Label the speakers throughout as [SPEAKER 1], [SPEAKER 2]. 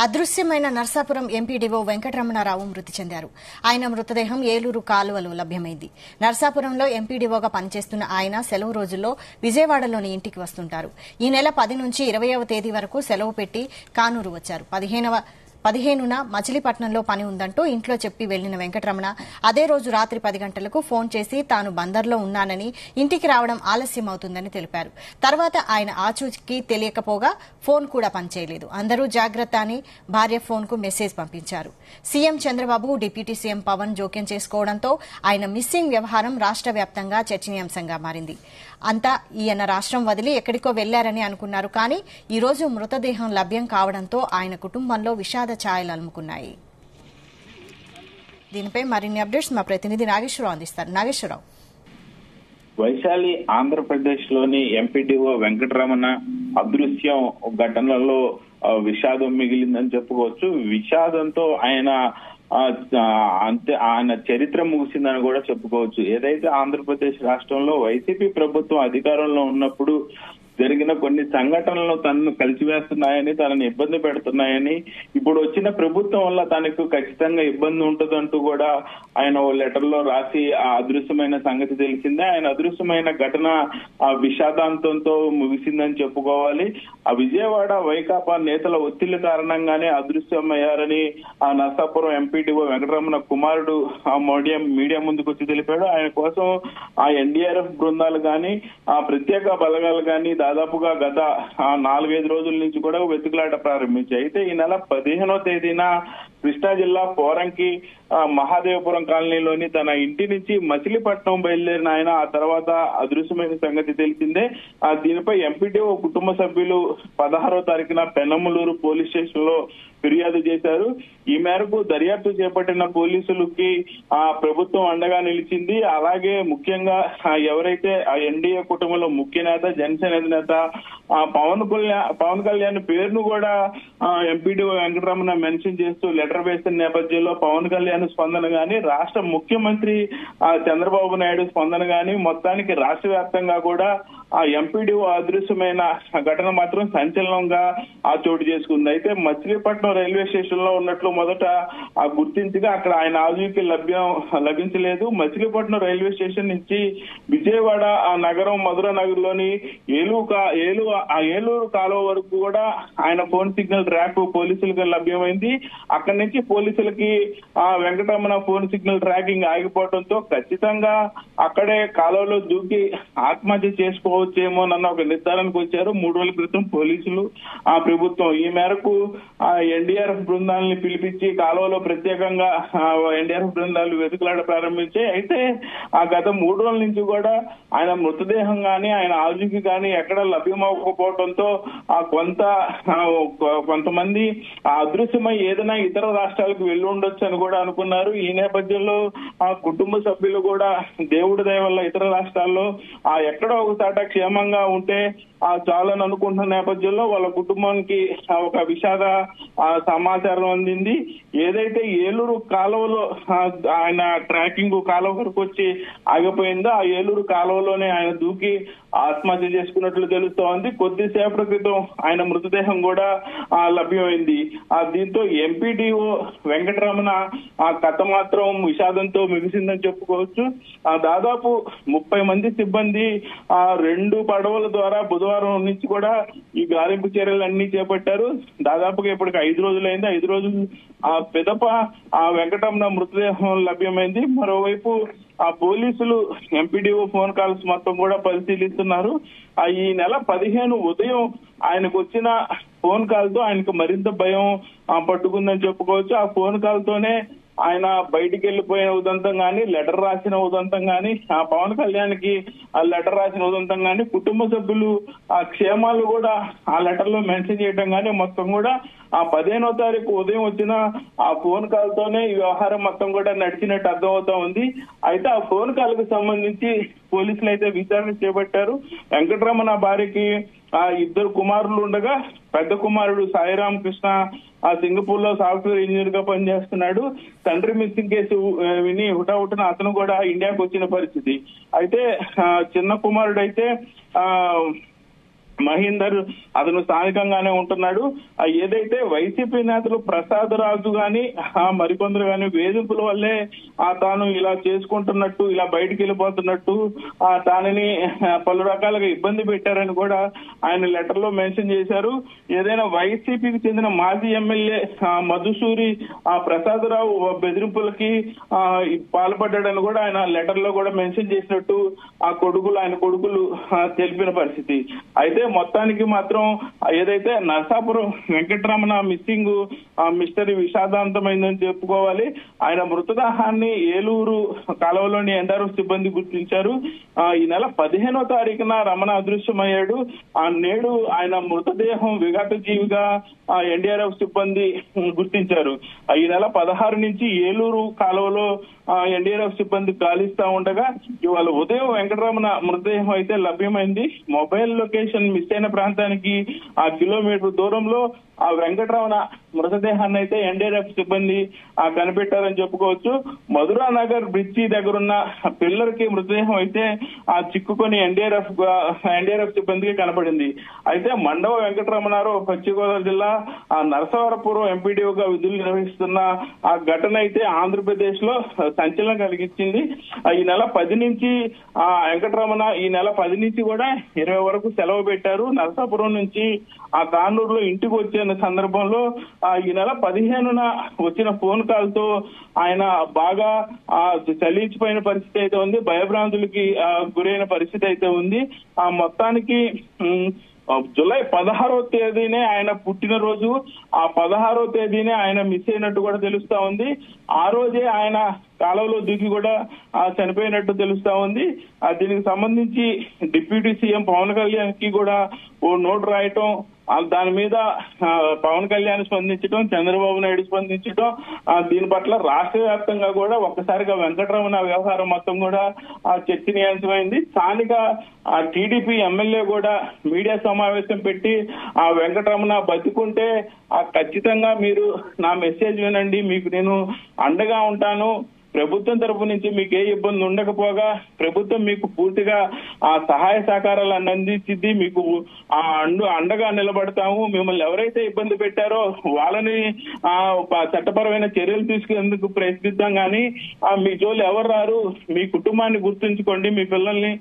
[SPEAKER 1] అదృశ్యమైన నర్సాపురం ఎంపీడీఓ వెంకటరమణారావు మృతి చెందారు. ఆయన మృతదేహం ఏలూరు కాలువలో లభ్యమైంది. నర్సాపురంలో ఎంపీడీఓగా పనిచేస్తున్న ఆయన సెలవు రోజుల్లో విజయవాడలోని ఇంటికి వస్తుంటారు. ఈ నెల 10 నుంచి 20వ తేదీ వరకు సెలవు పెట్టి కానూరు వచ్చారు. 15న మచిలీపట్నంలో పని ఉందంటూ ఇంట్లో చెప్పి వెళ్లిన వెంకటరమణ అదే రోజు రాత్రి 10 గంటలకు ఫోన్ చేసి తాను బందర్లో ఉన్నానని, ఇంటికి రావడం ఆలస్యమవుతుందని తెలిపారు. తర్వాత ఆయన ఆచూకీ తెలియకపోగా ఫోన్ కూడా పనిచేయలేదు. అందరూ జాగ్రత్త అని భార్య ఫోన్కు మెసేజ్ పంపించారు. CM Chandrababu, deputy CM Pawan జోక్యం చేసుకోవడంతో ఆయన మిస్సింగ్ వ్యవహారం రాష్ట్ర వ్యాప్తంగా చర్చనీయాంశంగా మారింది. అంతా ఈయన రాష్ట్రం వదిలి ఎక్కడికో వెళ్లారని అనుకున్నారు. కానీ ఈ రోజు మృతదేహం లభ్యం కావడంతో ఆయన కుటుంబంలో విషాద ఛాయలు అలుముకున్నాయి. దీనిపై మరిన్ని అప్డేట్స్ మా ప్రతినిధి నాగేశ్వరరావు అందిస్తారు. నాగేశ్వరరావు.
[SPEAKER 2] వైశాలి ఆంధ్రప్రదేశ్ లోని ఎంపీడీఓ వెంకటరమణ అదృశ్యం ఘటనలో విషాదం మిగిలిందని చెప్పుకోవచ్చు. విషాదంతో ఆయన చరిత్ర ముగిసిందని కూడా చెప్పుకోవచ్చు. ఏదైతే ఆంధ్రప్రదేశ్ రాష్ట్రంలో వైసీపీ ప్రభుత్వం అధికారంలో ఉన్నప్పుడు జరిగిన కొన్ని సంఘటనలు తనను కలిసివేస్తున్నాయని, తనని ఇబ్బంది పెడుతున్నాయని, ఇప్పుడు వచ్చిన ప్రభుత్వం వల్ల తనకు ఖచ్చితంగా ఇబ్బంది ఉంటుందంటూ కూడా ఆయన ఓ లెటర్ లో రాసి ఆ అదృశ్యమైన సంగతి తెలిసిందే. ఆయన అదృశ్యమైన ఘటన ఆ విషాదాంతంతో ముగిసిందని చెప్పుకోవాలి. ఆ విజయవాడ వైకాపా నేతల ఒత్తిళ్ల కారణంగానే అదృశ్యమయ్యారని ఆ నర్సాపురం ఎంపీడీఓ వెంకటరమణ కుమారుడు ఆ మీడియా ముందుకు వచ్చి తెలిపాడు. ఆయన కోసం ఆ ఎన్డీఆర్ఎఫ్ బృందాలు గాని, ఆ ప్రత్యేక బలగాలు గాని దాదాపుగా గత 4-5 రోజుల నుంచి కూడా వెతుకులాట ప్రారంభించాయి. అయితే ఈ నెల 15వ తేదీన కృష్ణా జిల్లా పోరంకి మహాదేవపురం కాలనీలోని తన ఇంటి నుంచి మచిలీపట్నం బయలుదేరిన ఆయన ఆ తర్వాత అదృశ్యమైన సంగతి తెలిసిందే. దీనిపై ఎంపీడీఓ కుటుంబ సభ్యులు 16వ తారీఖున పెనమలూరు పోలీస్ స్టేషన్ లో ఫిర్యాదు చేశారు. ఈ మేరకు దర్యాప్తు చేపట్టిన పోలీసులకి ఆ ప్రభుత్వం అండగా నిలిచింది. అలాగే ముఖ్యంగా ఎవరైతే ఆ ఎన్డీఏ కుటుంబంలో ముఖ్య నేత, జనసేన అధినేత పవన్ కళ్యాణ్ పేరును కూడా ఎంపీడీఓ వెంకటరమణ మెన్షన్ చేస్తూ లెటర్ వేసిన నేపథ్యంలో పవన్ కళ్యాణ్ స్పందన గాని, రాష్ట్ర ముఖ్యమంత్రి చంద్రబాబు నాయుడు స్పందన గాని, మొత్తానికి రాష్ట్ర వ్యాప్తంగా కూడా ఆ ఎంపీడీఓ అదృశ్యమైన ఘటన మాత్రం సంచలనంగా చోటు చేసుకుంది. అయితే మచిలీపట్నం రైల్వే స్టేషన్ లో ఉన్నట్లు మొదట గుర్తించగా అక్కడ ఆయన ఆచూకీ లభించలేదు. మచిలీపట్నం రైల్వే స్టేషన్ నుంచి విజయవాడ నగరం, మధుర నగర్ లోని ఏలూరు కాలువ వరకు కూడా ఆయన ఫోన్ సిగ్నల్ ట్రాక్ పోలీసులకు లభ్యమైంది. అక్కడి నుంచి పోలీసులకి వెంకటరమణ ఫోన్ సిగ్నల్ ట్రాకింగ్ ఆగిపోవడంతో ఖచ్చితంగా అక్కడే కాలువలో దూకి ఆత్మహత్య చేసుకోవచ్చేమోనన్న ఒక నిర్ధారణకు వచ్చారు 3 రోజుల క్రితం పోలీసులు, ప్రభుత్వం. ఈ మేరకు ఎన్డీఆర్ఎఫ్ బృందాలని పిలిపించి కాలువలో ప్రత్యేకంగా ఎన్డీఆర్ఎఫ్ బృందాలు వెతుకులాట ప్రారంభించాయి. అయితే గత 3 రోజుల నుంచి కూడా ఆయన మృతదేహం గాని, ఆయన ఆచూకీ గాని ఎక్కడ లభ్యమవ్వకపోవడంతో కొంతమంది అదృశ్యమై ఏదైనా ఇతర రాష్ట్రాలకు వెళ్లి ఉండొచ్చు అని కూడా అనుకున్నారు. ఈ నేపథ్యంలో ఆ కుటుంబ సభ్యులు కూడా దేవుడి దయ వల్ల ఇతర రాష్ట్రాల్లో ఎక్కడో ఒకసాట క్షేమంగా ఉంటే చాలని అనుకుంటున్న నేపథ్యంలో వాళ్ళ కుటుంబానికి ఒక విషాద సమాచారం అందింది. ఏదైతే ఏలూరు కాలువలో ఆయన ట్రాకింగ్ కాలువ వరకు వచ్చి ఆగిపోయిందో ఆ ఏలూరు కాలువలోనే ఆయన దూకి ఆత్మహత్య చేసుకున్నట్లు తెలుస్తోంది. కొద్దిసేపటి క్రితం ఆయన మృతదేహం కూడా లభ్యమైంది. దీంతో ఎంపీడీఓ వెంకటరమణ కథ మాత్రం విషాదంతో ముగిసిందని చెప్పుకోవచ్చు. దాదాపు 30 మంది సిబ్బంది 2 పడవల ద్వారా బుధవారం నుంచి కూడా ఈ గాలింపు చర్యలన్నీ చేపట్టారు. దాదాపుగా ఇప్పటికి 5 రోజులైంది. 5 రోజులు పెదప వెంకటరమణ మృతదేహం లభ్యమైంది. మరోవైపు పోలీసులు ఎంపీడీఓ ఫోన్ కాల్స్ మొత్తం కూడా పరిశీలిస్తున్నారు. ఈ నెల 15 ఉదయం ఆయనకు వచ్చిన ఫోన్ కాల్ తో ఆయనకు మరింత భయం పట్టుకుందని చెప్పుకోవచ్చు. ఆ ఫోన్ కాల్ తోనే ఆయన బయటికి వెళ్లిపోయిన ఉదంతం గాని, లెటర్ రాసిన ఉదంతం గాని, పవన్ కళ్యాణ్ కి ఆ లెటర్ రాసిన ఉదంతం గాని, కుటుంబ సభ్యులు క్షేమాలు కూడా ఆ లెటర్ లో మెన్షన్ చేయడం గాని, మొత్తం కూడా 15వ తారీఖు ఉదయం వచ్చిన ఆ ఫోన్ కాల్ తోనే ఈ వ్యవహారం మొత్తం కూడా నడిచినట్టు అర్థమవుతా ఉంది. అయితే ఆ ఫోన్ కాల్ కు సంబంధించి పోలీసులు అయితే విచారణ చేపట్టారు. వెంకటరమణ భార్యకి 2 కుమారులు ఉండగా పెద్ద కుమారుడు సాయిరామ్ కృష్ణ సింగపూర్ లో సాఫ్ట్వేర్ ఇంజనీర్ గా పనిచేస్తున్నాడు. తండ్రి మిస్సింగ్ కేసు విని హుటాహుటిన అతను కూడా ఇండియాకు వచ్చిన పరిస్థితి. అయితే చిన్న కుమారుడు అయితే మహేందర్ అతను స్థానికంగానే ఉంటున్నాడు. ఏదైతే వైసీపీ నేతలు ప్రసాద్ రాజు గాని మరికొందరు గాని వేధింపుల వల్లే తాను ఇలా చేసుకుంటున్నట్టు, ఇలా బయటికి వెళ్ళిపోతున్నట్టు తానని పలు రకాలుగా ఇబ్బంది పెట్టారని కూడా ఆయన లెటర్ లో మెన్షన్ చేశారు. ఏదైనా వైసీపీకి చెందిన మాజీ ఎమ్మెల్యే మధుసూరి ప్రసాద్ రావు బెదిరింపులకి పాల్పడ్డాడని కూడా ఆయన లెటర్ లో కూడా మెన్షన్ చేసినట్టు ఆయన కొడుకులు తెలిపిన పరిస్థితి. అయితే మొత్తానికి మాత్రం ఏదైతే నరసాపురం వెంకటరమణ మిస్సింగ్ మిస్టరీ విషాదాంతమైందని చెప్పుకోవాలి. ఆయన మృతదేహాన్ని ఏలూరు కాలువలోని ఎన్డీఆర్ఎఫ్ సిబ్బంది గుర్తించారు. ఈ నెల 15వ తారీఖున రమణ అదృశ్యమయ్యాడు. నేడు ఆయన మృతదేహం విఘాత జీవిగా ఎన్డీఆర్ఎఫ్ సిబ్బంది గుర్తించారు. ఈ నెల 16 నుంచి ఏలూరు కాలువలో ఎన్డీఆర్ఎఫ్ సిబ్బంది గాలిస్తా ఉండగా ఇవాళ ఉదయం వెంకటరమణ మృతదేహం అయితే లభ్యమైంది. మొబైల్ లొకేషన్ మిస్ అయిన ప్రాంతానికి కిలోమీటర్ దూరంలో వెంకటరమణ మృతదేహాన్ని అయితే ఎన్డీఆర్ఎఫ్ సిబ్బంది కనిపెట్టారని చెప్పుకోవచ్చు. మధురా నగర్ బ్రిడ్జి దగ్గరున్న పిల్లర్ కి మృతదేహం అయితే చిక్కుకొని ఎన్డీఆర్ఎఫ్ సిబ్బందికి కనపడింది. అయితే మండవ వెంకటరమణారావు పశ్చిమ గోదావరి జిల్లా నరసాపురం ఎంపీడీఓగా విధులు నిర్వహిస్తున్న ఘటన అయితే ఆంధ్రప్రదేశ్ లో సంచలనం కలిగించింది. ఈ నెల 10 నుంచి వెంకటరమణ ఈ నెల 10 నుంచి కూడా 20 వరకు సెలవు పెట్టారు. నరసాపురం నుంచి కానూరులో ఇంటికి వచ్చిన సందర్భంలో ఈ నెల 15న వచ్చిన ఫోన్ కాల్ తో ఆయన బాగా చలించిపోయిన పరిస్థితి అయితే ఉంది. భయభ్రాంతులకి గురైన పరిస్థితి అయితే ఉంది. మొత్తానికి జూలై 16వ తేదీనే ఆయన పుట్టినరోజు. 16వ తేదీనే ఆయన మిస్ అయినట్టు కూడా తెలుస్తా ఉంది. ఆ రోజే ఆయన కాలంలో దిగి కూడా చనిపోయినట్టు తెలుస్తా ఉంది. దీనికి సంబంధించి డిప్యూటీ సీఎం పవన్ కళ్యాణ్ కి కూడా ఓ నోట్ రాయటం, దాని మీద పవన్ కళ్యాణ్ స్పందించడం, చంద్రబాబు నాయుడు స్పందించడం, దీని పట్ల రాష్ట్ర వ్యాప్తంగా కూడా ఒక్కసారిగా వెంకటరమణ వ్యవహారం మొత్తం కూడా చర్చనీయాంశమైంది. స్థానిక టీడీపీ ఎమ్మెల్యే కూడా మీడియా సమావేశం పెట్టి వెంకటరమణ బతికుంటే ఖచ్చితంగా మీరు నా మెసేజ్ వినండి, మీకు నేను అండగా ఉంటాను, ప్రభుత్వం తరపు నుంచి మీకు ఏ ఇబ్బంది ఉండకపోగా ప్రభుత్వం మీకు పూర్తిగా సహాయ సహకారాలు అందించింది, మీకు అండగా నిలబడతాము, మిమ్మల్ని ఎవరైతే ఇబ్బంది పెట్టారో వాళ్ళని చట్టపరమైన చర్యలు తీసుకునేందుకు ప్రయత్నిద్దాం, కానీ మీ జోలు ఎవరు రారు, మీ కుటుంబాన్ని గుర్తుంచుకోండి, మీ పిల్లల్ని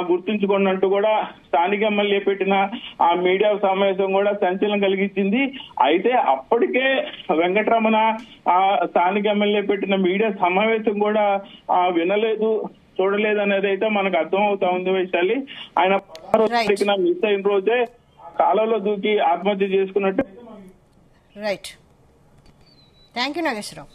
[SPEAKER 2] గుర్తుంచుకోండి అంటూ కూడా స్థానిక ఎమ్మెల్యే పెట్టిన మీడియా సమావేశం కూడా సంచలనం కలిగించింది. అయితే అప్పటికే వెంకటరమణ స్థానిక ఎమ్మెల్యే పెట్టిన మీడియా సమావేశం కూడా వినలేదు, చూడలేదు అనేది అయితే మనకు అర్థం అవుతా ఉంది. వైశాలి ఆయన 16వ తారీఖున మిస్ అయిన రోజే కాలంలో దూకి ఆత్మహత్య చేసుకున్నట్టు.
[SPEAKER 1] రైట్. Thank you Nageswararao.